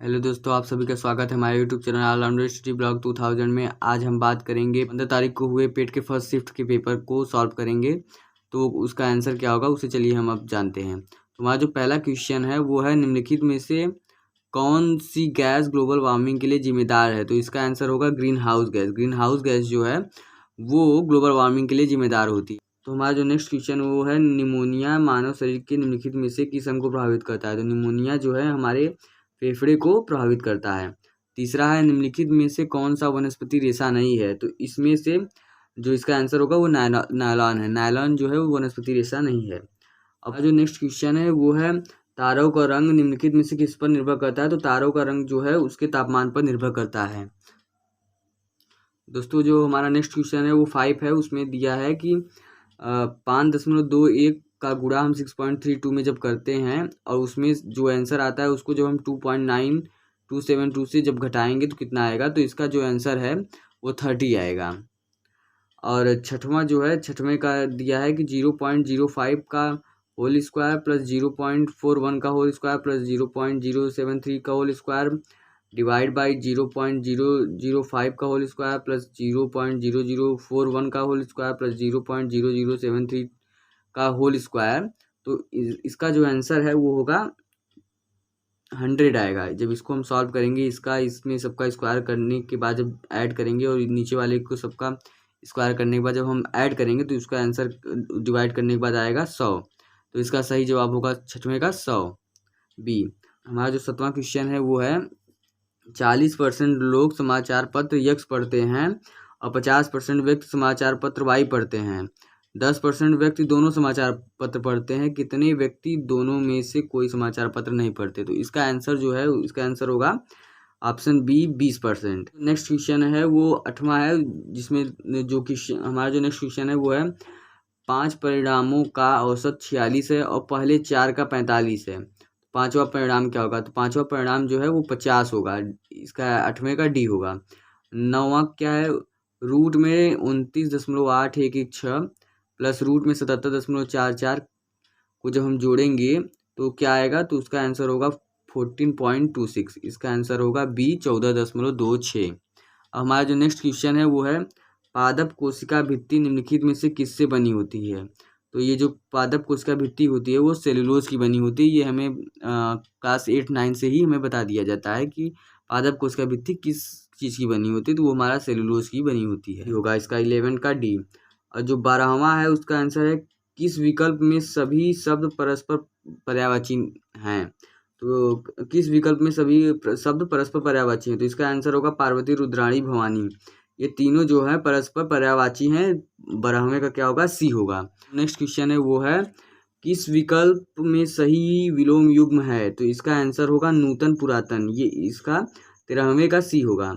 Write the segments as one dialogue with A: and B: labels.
A: Hello दोस्तों, आप सभी का स्वागत है हमारे YouTube channel all rounder study blog 2000 में। आज हम बात करेंगे 15 तारीख को हुए पेट के फर्स्ट शिफ्ट के पेपर को सॉल्व करेंगे। तो उसका आंसर क्या होगा उसे चलिए हम अब जानते हैं। तो हमारा जो पहला क्वेश्चन है वो है, निम्नलिखित में से कौन सी गैस ग्लोबल वार्मिंग के लिए जिम्मेदार है। तो इसका आंसर होगा green house gas. Green house gas जो है वो ग्लोबल वार्मिंग के लिए जिम्मेदार होती है। तो हमारा जो नेक्स्ट क्वेश्चन वो है, निमोनिया मानव शरीर के निम्नलिखित में से किस अंग को प्रभावित करता है। तो निमोनिया जो है हमारे फेफड़े को प्रभावित करता है। तीसरा है, निम्नलिखित में से कौन सा वनस्पति रेशा नहीं है। तो इसमें से जो इसका आंसर होगा वो नायलॉन है। नायलॉन जो है वो वनस्पति रेशा नहीं है। अब जो नेक्स्ट क्वेश्चन है वो है, तारों का रंग निम्नलिखित में से किस पर निर्भर करता है। तो तारों का रंग जो है उसके तापमान पर निर्भर करता है। दोस्तों जो हमारा नेक्स्ट क्वेश्चन है वो 5 है। उसमें दिया है कि 5.21 का गुणा हम 6.32 में जब करते हैं और उसमें जो आंसर आता है उसको जब हम 2.9272 से जब घटाएंगे तो कितना आएगा। तो इसका जो आंसर है वो 30 आएगा। और छठवां जो है, छठवें का दिया है कि 0.05 का होल स्क्वायर प्लस 0.41 का होल स्क्वायर प्लस 0.073 का होल स्क्वायर डिवाइड बाई 0.005 का होल स्क्वायर प्लस 0.0041 का होल स्क्वायर प्लस 0.0073 का होल स्क्वायर। तो इसका जो आंसर है वो होगा 100 आएगा। जब इसको हम सॉल्व करेंगे, इसका इसमें सबका स्क्वायर करने के बाद जब ऐड करेंगे और नीचे वाले को सबका स्क्वायर करने के बाद जब हम ऐड करेंगे तो इसका आंसर डिवाइड करने के बाद आएगा 100। तो इसका सही जवाब होगा छठवें का 100 बी। हमारा जो 7वां क्वेश्चन है वो है, 40% लोग समाचार पत्र यक्स पढ़ते हैं और 50% व्यक्ति समाचार पत्र वाई पढ़ते हैं। 10% व्यक्ति दोनों समाचार पत्र पढ़ते हैं। कितने व्यक्ति दोनों में से कोई समाचार पत्र नहीं पढ़ते। तो इसका आंसर जो है इसका आंसर होगा ऑप्शन बी 20%। नेक्स्ट क्वेश्चन है वो 8वां है, जिसमें जो क्वेश्चन हमारा जो नेक्स्ट क्वेश्चन है वो है, 5 परिणामों का औसत 46 है और पहले 4 का 45 है। पांचवा परिणाम क्या होगा। तो पांचवा परिणाम जो है वो 50 होगा। इसका 8वें का डी होगा। 9वां क्या है, रूट में 29.8116 प्लस रूट में 77.44 को जब हम जोड़ेंगे तो क्या आएगा। तो उसका आंसर होगा 14.26। इसका आंसर होगा बी 14.26। हमारा जो नेक्स्ट क्वेश्चन है वो है, पादप कोशिका भित्ति निम्नलिखित में से किससे बनी होती है। तो ये जो पादप कोशिका भित्ति होती है वो सेलुलोज की बनी होती है। ये हमें क्लास 8-9 से ही हमें बता दिया जाता है कि पादप कोशिका भित्ति किस चीज़ की बनी होती है। तो वो हमारा सेलुलोज की बनी होती है, होगा इसका 11 का डी। और जो 12वां है उसका आंसर है, किस विकल्प में सभी शब्द परस्पर पर्यायवाची हैं। तो किस विकल्प में सभी शब्द परस्पर पर्यायवाची हैं। तो इसका आंसर होगा पार्वती, रुद्राणी, भवानी। ये तीनों जो है परस्पर पर्यायवाची हैं। 12वें का क्या होगा, सी होगा। नेक्स्ट क्वेश्चन है वो है, किस विकल्प में सही विलोम युग्म है। तो इसका आंसर होगा नूतन, पुरातन। ये इसका 13वें का सी होगा।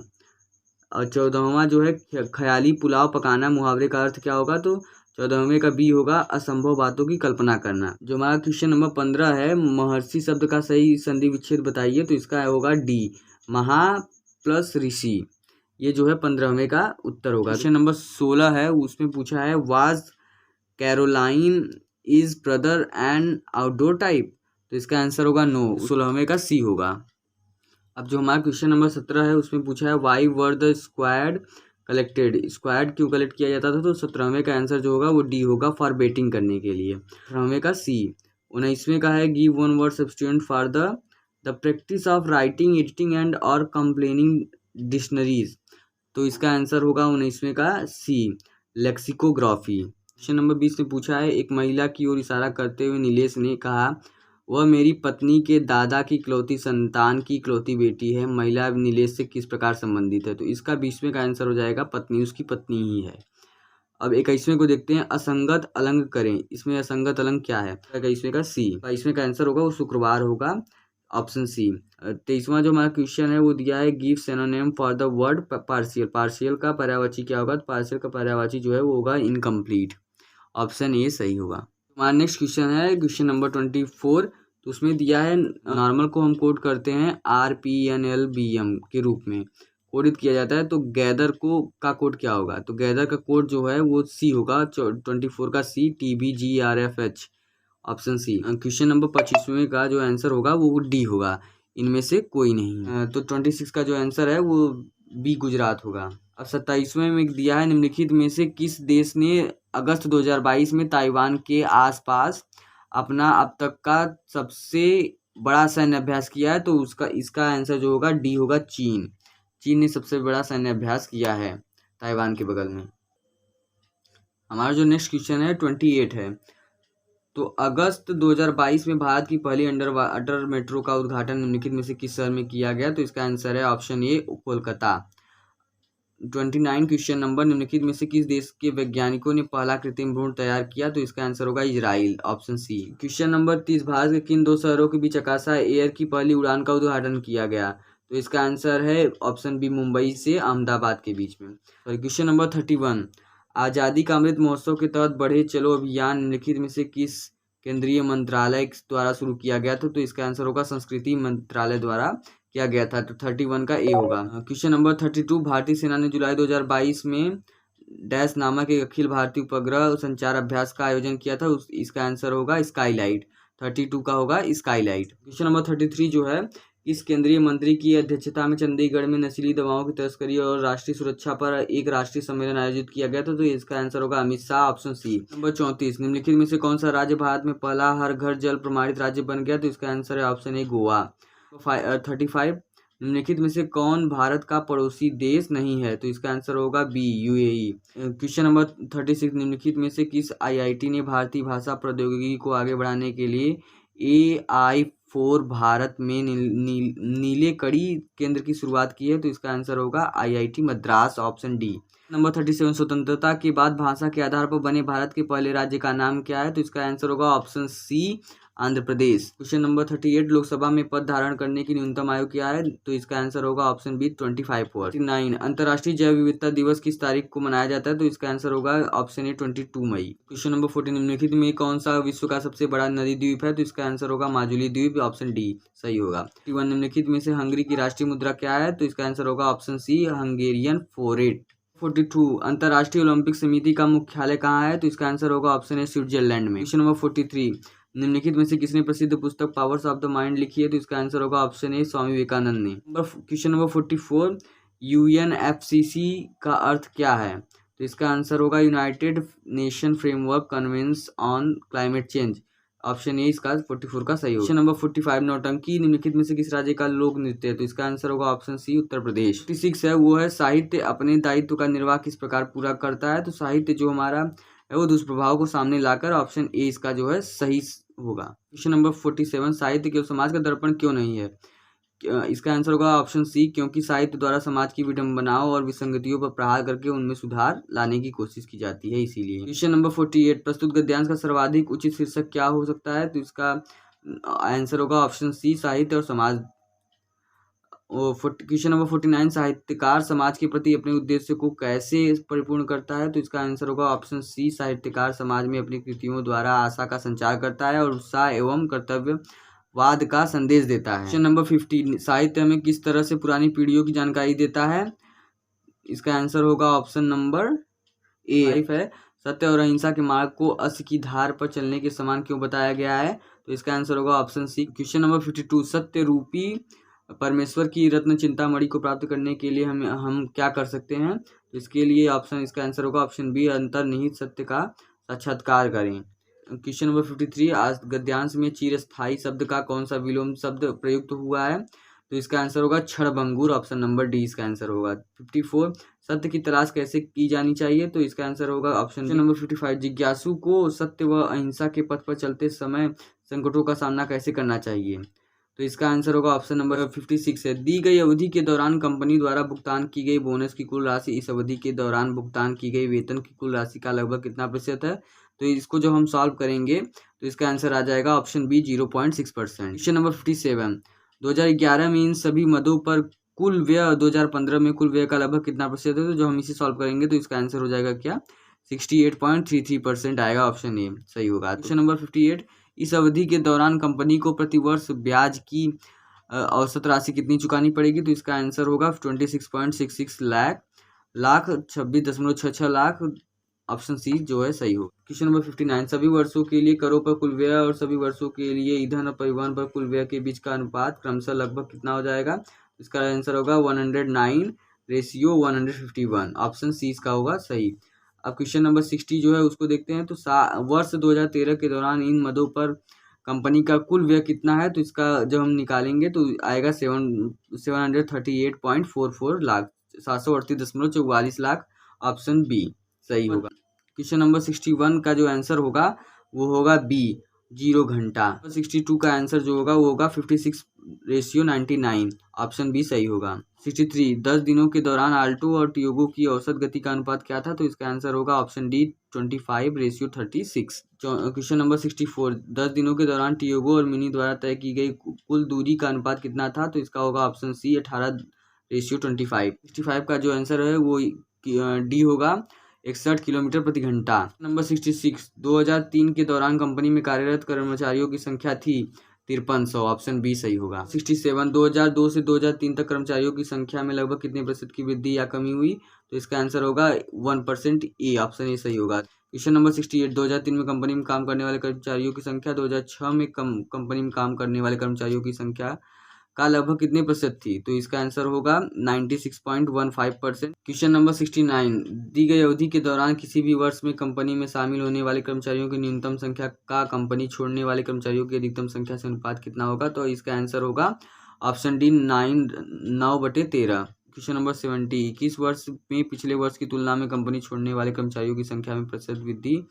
A: और 14वां जो है, ख्याली पुलाव पकाना मुहावरे का अर्थ क्या होगा। तो 14वें का बी होगा, असंभव बातों की कल्पना करना। जो हमारा क्वेश्चन नंबर 15 है, महर्षि शब्द का सही संधि विच्छेद बताइए। तो इसका होगा डी, महा प्लस ऋषि। ये जो है 15वें का उत्तर होगा। क्वेश्चन नंबर 16 है, उसमें पूछा है, was Caroline is brother and outdoor type. तो इसका आंसर होगा नो, 16वें का सी होगा। अब जो हमारा क्वेश्चन नंबर 17 है उसमें पूछा है, why were the squad collected. Squad क्यों कलेक्ट किया जाता था। तो 17वें का आंसर जो होगा वो डी होगा, फॉर बेटिंग करने के लिए। 18वें का सी। 19वें का है, give one word substituent for the practice of writing, editing and और कंप्लेनिंग डिक्शनरीज। तो इसका आंसर होगा 19वें का सी, लेक्सिकोग्राफी। क्वेश्चन नंबर 20 में पूछा है, एक महिला की ओर इशारा करते हुए नीलेश ने कहा, वह मेरी पत्नी के दादा की इकलौती संतान की इकलौती बेटी है। महिला नीलेश से किस प्रकार संबंधित है। तो इसका 20वें का आंसर हो जाएगा पत्नी, उसकी पत्नी ही है। अब 21वें को देखते हैं, असंगत अलंग करें। इसमें असंगत अलंग क्या है। 21वें का सी। 22वें का आंसर होगा वो शुक्रवार होगा, ऑप्शन सी। 23वां जो हमारा क्वेश्चन है वो दिया है, give synonym for the word partial. Partial का पर्यायवाची क्या होगा। तो पार्शियल का पर्यायवाची जो है वो होगा इनकम्प्लीट, ऑप्शन ए सही होगा। हमारा नेक्स्ट क्वेश्चन है क्वेश्चन नंबर 24। तो उसमें दिया है, नॉर्मल को हम कोड करते हैं RPNLBM के रूप में कोडित किया जाता है। तो गैदर को का कोड क्या होगा। तो गैदर का कोड जो है वो सी होगा, 24 का C, TBGRFH, option C. Question number 25वें का जो आंसर होगा वो डी होगा, इनमें से कोई नहीं। तो 26 का जो आंसर है वो बी गुजरात होगा। अब 27वें में दिया है, निम्नलिखित में से किस देश ने अगस्त 2022 में ताइवान के आसपास अपना अब तक का सबसे बड़ा सैन्य अभ्यास किया है? तो इसका आंसर जो होगा डी होगा, चीन। चीन ने सबसे बड़ा सैन्य अभ्यास किया है ताइवान के बगल में। हमारा जो नेक्स्ट क्वेश्चन है 28 है। तो अगस्त 2022 में भारत की पहली अंडर मेट्रो का उद्घाटन निम्नलिखित में से किस शहर में किया गया? तो इसका आंसर है option A, Kolkata. 29 question number, निम्नलिखित में से किस देश के वैज्ञानिकों ने पहला कृत्रिम भ्रूण तैयार किया? तो इसका आंसर होगा Israel, option C. Question number 30, Bharat के किन दो शहरों के बीच आकाशा एयर की पहली उड़ान का उद्घाटन किया गया? तो इसका आंसर है ऑप्शन बी, मुंबई से अहमदाबाद के बीच में। क्वेश्चन नंबर 31, आज़ादी का अमृत महोत्सव के तहत बढ़े चलो अभियान निम्नलिखित में से किस केंद्रीय मंत्रालय द्वारा शुरू किया गया था? तो इसका आंसर होगा संस्कृति मंत्रालय द्वारा किया गया था। तो 31 का ए होगा। क्वेश्चन नंबर 32, भारतीय सेना ने जुलाई 2022 में डैश नामक एक अखिल भारतीय उपग्रह संचार अभ्यास का आयोजन किया था। इसका आंसर होगा स्काईलाइट। 32 का होगा स्काईलाइट। क्वेश्चन नंबर 33 जो है, इस केंद्रीय मंत्री की अध्यक्षता में चंडीगढ़ में नशीली दवाओं की तस्करी और राष्ट्रीय सुरक्षा पर एक राष्ट्रीय सम्मेलन आयोजित किया गया था। तो इसका आंसर होगा Amit Shah, option C. Number 34, निम्नलिखित में से कौन सा राज्य भारत में पहला हर घर जल प्रमाणित राज्य बन गया? तो इसका आंसर है ऑप्शन ए, गोवा। 35, निम्नलिखित में से कौन भारत का पड़ोसी देश नहीं है? तो इसका आंसर होगा बी, यूएई। क्वेश्चन नंबर 36, निम्नलिखित में से किस आईआईटी ने भारतीय भाषा प्रौद्योगिकी को आगे बढ़ाने के लिए AI4 भारत में नीले कड़ी केंद्र की शुरुआत की है? तो इसका आंसर होगा IIT Madras, option D. Number 37, स्वतंत्रता के बाद भाषा के आधार पर बने भारत के पहले राज्य का नाम क्या है? तो इसका आंसर होगा option C, Andhra Pradesh. Question number 38, Lok Sabha में पद धारण करने की न्यूनतम आयु क्या है? तो इसका आंसर होगा ऑप्शन बी, 25। 49, अंतर्राष्ट्रीय जैव विविधता दिवस किस तारीख को मनाया जाता है? तो इसका आंसर होगा ऑप्शन ए, 22 मई। क्वेश्चन नंबर 40, निम्नलिखित में कौन सा विश्व का सबसे बड़ा नदी द्वीप है? तो इसका आंसर होगा माजुली द्वीप, ऑप्शन डी सही होगा। 41, निम्नलिखित में से हंगरी की राष्ट्रीय मुद्रा क्या है? तो इसका आंसर होगा ऑप्शन सी, हंगेरियन फोरेट। 42, अंतर्राष्ट्रीय ओलंपिक समिति का मुख्यालय कहाँ है? तो इसका आंसर होगा ऑप्शन ए, स्विट्जरलैंड में। क्वेश्चन नंबर 43, निम्नलिखित में से किसने प्रसिद्ध पुस्तक पावर्स ऑफ द माइंड लिखी है? तो इसका आंसर होगा ऑप्शन ए, स्वामी विवेकानंद ने। क्वेश्चन नंबर 44, UNFCCC का अर्थ क्या है? तो इसका आंसर होगा United nation framework convention on climate change, option A इसका 44 का सही होगा। क्वेश्चन नंबर 45, नौटंकी निम्नलिखित में से किस राज्य का लोक नृत्य है? तो इसका आंसर होगा ऑप्शन सी, उत्तर प्रदेश। 46 है, वो है साहित्य अपने दायित्व का निर्वाह किस प्रकार पूरा करता है? तो साहित्य जो हमारा है वो दुष्प्रभाव को सामने लाकर, ऑप्शन ए इसका जो है सही होगा। क्वेश्चन नंबर 47, साहित्य केवल समाज का दर्पण क्यों नहीं है? इसका आंसर होगा ऑप्शन सी, क्योंकि साहित्य द्वारा समाज की विडंबनाओं और विसंगतियों पर प्रहार करके उनमें सुधार लाने की कोशिश की जाती है, इसीलिए। क्वेश्चन नंबर 48, प्रस्तुत गद्यांश का सर्वाधिक उचित शीर्षक क्या हो सकता है? तो इसका आंसर होगा ऑप्शन सी, साहित्य और समाज। क्वेश्चन नंबर 49, साहित्यकार समाज के प्रति अपने उद्देश्य को कैसे परिपूर्ण करता है? तो इसका आंसर होगा ऑप्शन सी, साहित्यकार समाज में अपनी कृतियों द्वारा आशा का संचार करता है और उत्साह एवं कर्तव्यवाद का संदेश देता है। क्वेश्चन नंबर 50, साहित्य में किस तरह से पुरानी पीढ़ियों की जानकारी देता है? इसका आंसर होगा ऑप्शन नंबर ए है, सत्य और अहिंसा के मार्ग को अश्व की धार पर चलने के समान क्यों बताया गया है? तो इसका आंसर होगा ऑप्शन सी। क्वेश्चन नंबर 52, सत्य रूपी परमेश्वर की रत्न चिंतामणि को प्राप्त करने के लिए हम क्या कर सकते हैं? तो इसके लिए ऑप्शन, इसका आंसर होगा ऑप्शन बी, अंतर्निहित सत्य का साक्षात्कार करें। क्वेश्चन नंबर 53, आज गद्यांश में चिरस्थायी शब्द का कौन सा विलोम शब्द प्रयुक्त हुआ है? तो इसका आंसर होगा क्षणभंगुर, ऑप्शन नंबर डी इसका आंसर होगा। 54, सत्य की तलाश कैसे की जानी चाहिए? तो इसका आंसर होगा ऑप्शन नंबर 55, जिज्ञासु को सत्य व अहिंसा के पथ पर चलते समय संकटों का सामना कैसे करना चाहिए? तो इसका आंसर होगा ऑप्शन नंबर 56 है, दी गई अवधि के दौरान कंपनी द्वारा भुगतान की गई बोनस की कुल राशि इस अवधि के दौरान भुगतान की गई वेतन की कुल राशि का लगभग कितना प्रतिशत है? तो इसको जब हम सॉल्व करेंगे तो इसका आंसर आ जाएगा ऑप्शन बी, 0.6%। क्वेश्चन नंबर 57, 2011 में इन सभी मदों पर कुल व्यय 2015 में कुल व्यय का लगभग कितना प्रतिशत है? तो जो हम इसे सॉल्व करेंगे तो इसका आंसर हो जाएगा क्या, 68.33% आएगा, ऑप्शन ए सही होगा। क्वेश्चन नंबर 58, इस अवधि के दौरान कंपनी को प्रतिवर्ष ब्याज की औसत राशि कितनी चुकानी पड़ेगी? तो इसका आंसर होगा 26.66 लाख 26.66 लाख ऑप्शन सी जो है सही हो। क्वेश्चन नंबर 59, सभी वर्षों के लिए करों पर कुल व्यय और सभी वर्षों के लिए ईंधन और परिवहन पर कुल व्यय के बीच का अनुपात क्रमशः लगभग कितना हो जाएगा? इसका आंसर होगा 109:151। ऑप्शन सी इसका होगा सही। अब क्वेश्चन नंबर 60 जो है उसको देखते हैं। तो वर्ष 2013 के दौरान इन मदों पर कंपनी का कुल व्यय कितना है? तो इसका जब हम निकालेंगे तो आएगा 738.44 लाख, 738.44 लाख। ऑप्शन बी सही होगा। क्वेश्चन नंबर 61 का जो आंसर होगा वो होगा बी, 0 घंटा। 62 का आंसर जो होगा वो होगा 56:99। ऑप्शन बी सही होगा। 63, 10 दिनों के दौरान आल्टो और टियोगो की औसत गति का अनुपात क्या था? तो इसका आंसर होगा ऑप्शन डी, 25:36। क्वेश्चन नंबर 64, 10 दिनों के दौरान टियोगो और मिनी द्वारा तय की गई कुल दूरी का अनुपात कितना था? तो इसका होगा ऑप्शन सी, 18:25। 65 का जो आंसर है वो डी होगा, 61 किलोमीटर प्रति घंटा। नंबर 66, 2003 के दौरान कंपनी में कार्यरत कर्मचारियों की संख्या थी 5300। ऑप्शन बी सही होगा। 67, 2002 से 2003 तक कर्मचारियों की संख्या में लगभग कितने प्रतिशत की वृद्धि या कमी हुई? तो इसका आंसर होगा 1% ए। ऑप्शन ए सही होगा। क्वेश्चन नंबर 68, 2003 में कंपनी में काम करने वाले कर्मचारियों की संख्या 2006 में कंपनी में काम करने वाले कर्मचारियों की संख्या का लगभग कितने प्रतिशत थी? तो इसका आंसर होगा 96.15%। क्वेश्चन नंबर 69, दी गई अवधि के दौरान किसी भी वर्ष में कंपनी में शामिल होने वाले कर्मचारियों की न्यूनतम संख्या का कंपनी छोड़ने वाले कर्मचारियों की अधिकतम संख्या से अनुपात कितना होगा? तो इसका आंसर होगा ऑप्शन डी, 9/13। क्वेश्चन नंबर 70, 21 वर्ष में पिछले वर्ष की तुलना में कंपनी छोड़ने वाले कर्मचारियों की संख्या में प्रतिशत वृद्धि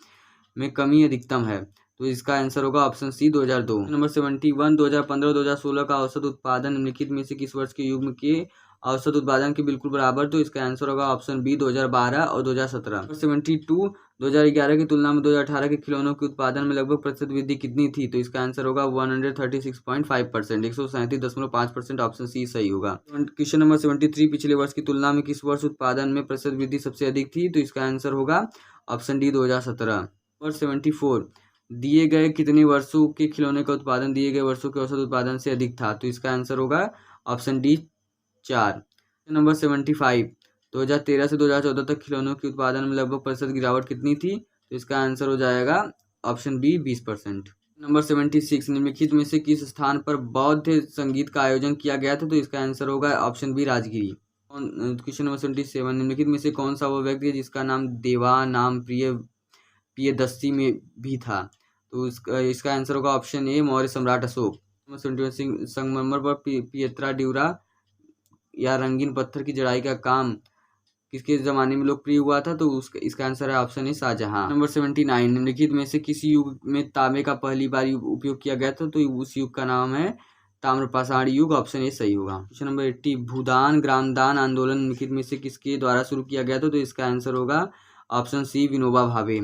A: में कमी अधिकतम है। तो इसका आंसर होगा ऑप्शन सी, 2002। नंबर 71, 2015-2016 का औसत उत्पादन निम्नलिखित में से किस वर्ष के युग्म के औसत उत्पादन के बिल्कुल बराबर? तो इसका आंसर होगा ऑप्शन बी, 2012 और 2017। नंबर 72, 2011 की तुलना में 2018 के खिलौनों के उत्पादन में लगभग प्रतिशत वृद्धि कितनी थी? तो इसका आंसर होगा 136.5%, 137.5%। ऑप्शन सी सही होगा। क्वेश्चन नंबर 73, पिछले वर्ष की तुलना में किस वर्ष उत्पादन में प्रतिशत वृद्धि सबसे अधिक थी? तो इसका आंसर होगा ऑप्शन डी, 2017। नंबर 74, दिए गए कितने वर्षों के खिलौने का उत्पादन दिए गए वर्षों के औसत उत्पादन से अधिक था? तो इसका आंसर होगा ऑप्शन डी, 4। नंबर 75, 2013 से 2014 तक खिलौनों के उत्पादन में लगभग प्रतिशत गिरावट कितनी थी? तो इसका आंसर हो जाएगा ऑप्शन बी, 20%। नंबर 76, निम्नलिखित में से किस स्थान पर बौद्ध संगीत का आयोजन किया गया था? तो इसका आंसर होगा option B, Rajgiri. Question number 77, निम्नलिखित में से कौन सा वो व्यक्ति है जिसका नाम देवा नाम प्रियदर्शी में भी था? तो इसका आंसर होगा ऑप्शन ए, मौर्य सम्राट अशोक। संगमरमर पर पियत्रा ड्यूरा या रंगीन पत्थर की जड़ाई का काम किसके जमाने में लोकप्रिय हुआ था? तो इसका आंसर है ऑप्शन ए, शाहजहां। नंबर 79, निम्नलिखित में से किस युग में तांबे का पहली बार उपयोग किया गया था? तो उस युग का नाम है ताम्रपाषाण युग। ऑप्शन ए सही होगा। क्वेश्चन नंबर 80, भूदान ग्रामदान आंदोलन निम्नलिखित में से किसके द्वारा शुरू किया गया था? तो इसका आंसर होगा option C, Vinoba Bhave.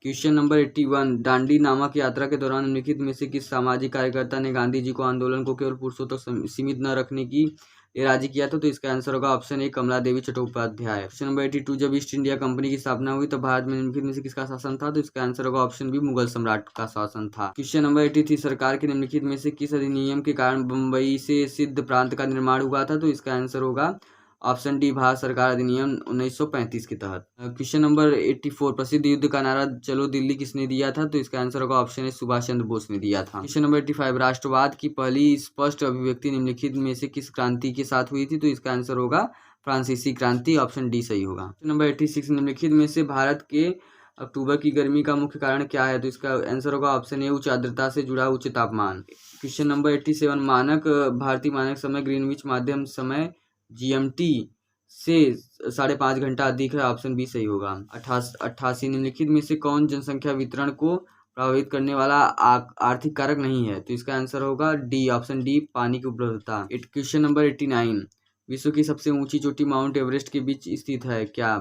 A: Question number 81, Dandi नामक यात्रा के दौरान निम्नलिखित में से किस सामाजिक कार्यकर्ता ने गांधी जी को आंदोलन को केवल पुरुषों तक सीमित न रखने की राजी किया था? तो इसका आंसर होगा option A, Kamala Devi Chattopadhyay. Question number 82, जब ईस्ट इंडिया कंपनी की स्थापना हुई तो भारत में निम्नलिखित में से किसका शासन था? तो इसका आंसर होगा ऑप्शन बी, मुगल सम्राट का शासन था। क्वेश्चन नंबर 83, सरकार के निम्नलिखित में से किस अधिनियम के कारण बम्बई से सिद्ध प्रांत का निर्माण हुआ था? तो इसका आंसर होगा ऑप्शन डी, भारत सरकार अधिनियम 1935 के तहत। क्वेश्चन नंबर 84, प्रसिद्ध युद्ध का नारा चलो दिल्ली किसने दिया था? तो इसका आंसर होगा ऑप्शन ए, सुभाष चंद्र बोस ने दिया था। क्वेश्चन नंबर 85, राष्ट्रवाद की पहली स्पष्ट अभिव्यक्ति निम्नलिखित में से किस क्रांति के साथ हुई थी? तो इसका आंसर होगा फ्रांसीसी क्रांति। ऑप्शन डी सही होगा। क्वेश्चन नंबर 86, निम्नलिखित में से भारत के अक्टूबर की गर्मी का मुख्य कारण क्या है? तो इसका आंसर होगा ऑप्शन ए, उच्च आर्द्रता से जुड़ा उच्च तापमान। क्वेश्चन नंबर 87, भारतीय मानक समय ग्रीनविच माध्यम समय GMT से 5.5 घंटा अधिक है। ऑप्शन बी सही होगा। 88, निम्नलिखित में से कौन जनसंख्या वितरण को प्रभावित करने वाला आर्थिक कारक नहीं है? तो इसका आंसर होगा डी, ऑप्शन डी, पानी की उपलब्धता। क्वेश्चन नंबर 89, विश्व की सबसे ऊंची चोटी माउंट एवरेस्ट के बीच स्थित है क्या?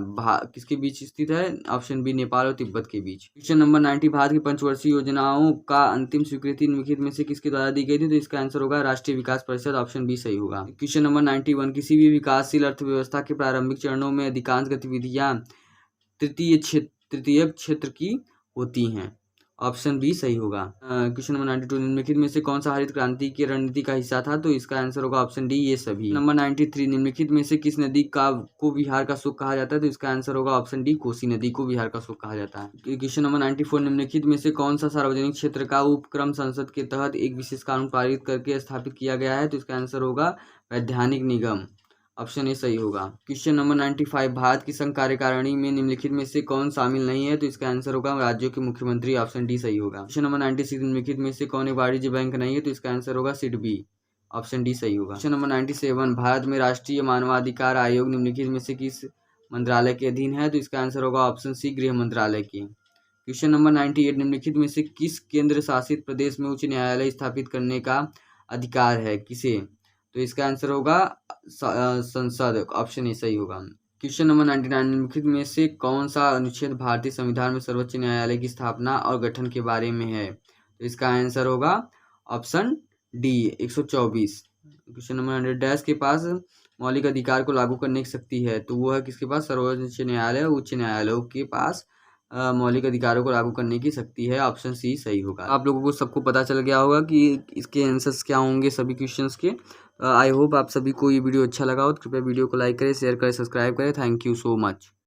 A: किसके बीच स्थित है? ऑप्शन बी, नेपाल और तिब्बत के बीच। क्वेश्चन नंबर 90, भारत की पंचवर्षीय योजनाओं का अंतिम स्वीकृति निम्नलिखित में से किसके द्वारा दी गई थी? तो इसका आंसर होगा राष्ट्रीय विकास परिषद। ऑप्शन बी सही होगा। क्वेश्चन नंबर 91, किसी भी विकासशील अर्थव्यवस्था के प्रारंभिक चरणों में अधिकांश गतिविधियां तृतीय क्षेत्र की होती हैं। ऑप्शन बी सही होगा। क्वेश्चन नंबर 92, निम्नलिखित में से कौन सा हरित क्रांति की रणनीति का हिस्सा था? तो इसका आंसर होगा ऑप्शन डी ये सभी। नंबर 93, निम्नलिखित में से किस नदी को बिहार का सुख कहा जाता है? तो इसका आंसर होगा ऑप्शन डी कोसी नदी को बिहार का सुख कहा जाता है। क्वेश्चन नंबर 94, निम्नलिखित में से कौन सा सार्वजनिक क्षेत्र का उपक्रम संसद के तहत एक विशेष कानून पारित करके स्थापित किया गया है? तो इसका आंसर होगा वैधानिक निगम, ऑप्शन ए सही होगा। क्वेश्चन नंबर 95, भारत की संघ कार्यकारिणी में निम्नलिखित में से कौन शामिल नहीं है? तो इसका आंसर होगा राज्यों के मुख्यमंत्री, ऑप्शन डी सही होगा। क्वेश्चन नंबर 96, निम्नलिखित में से कौन एक वाणिज्य बैंक नहीं है? तो इसका आंसर होगा सिडबी, ऑप्शन डी सही होगा। क्वेश्चन नंबर 97, भारत में राष्ट्रीय मानवाधिकार आयोग निम्नलिखित में से किस मंत्रालय के अधीन है? तो इसका आंसर होगा ऑप्शन सी गृह मंत्रालय की। क्वेश्चन नंबर 98, निम्नलिखित में से किस केंद्र शासित प्रदेश में उच्च न्यायालय स्थापित करने का अधिकार है? किसे? तो इसका आंसर होगा संसद, ऑप्शन ए सही होगा। क्वेश्चन नंबर 99, निम्नलिखित में से कौन सा अनुच्छेद भारतीय संविधान में सर्वोच्च न्यायालय की स्थापना और गठन के बारे में है? तो इसका आंसर होगा ऑप्शन डी 124। क्वेश्चन नंबर 100, के पास मौलिक अधिकार को लागू करने की शक्ति है, तो वो है किसके पास? सर्वोच्च न्यायालय और उच्च न्यायालयों के पास मौलिक अधिकारों को लागू करने की शक्ति है, ऑप्शन सी सही होगा। आप लोगों को सबको पता चल गया होगा कि इसके आंसर्स क्या होंगे सभी क्वेश्चंस के। आई होप आप सभी को ये वीडियो अच्छा लगा हो, तो कृपया वीडियो को लाइक करें, शेयर करें, सब्सक्राइब करें। Thank you so much.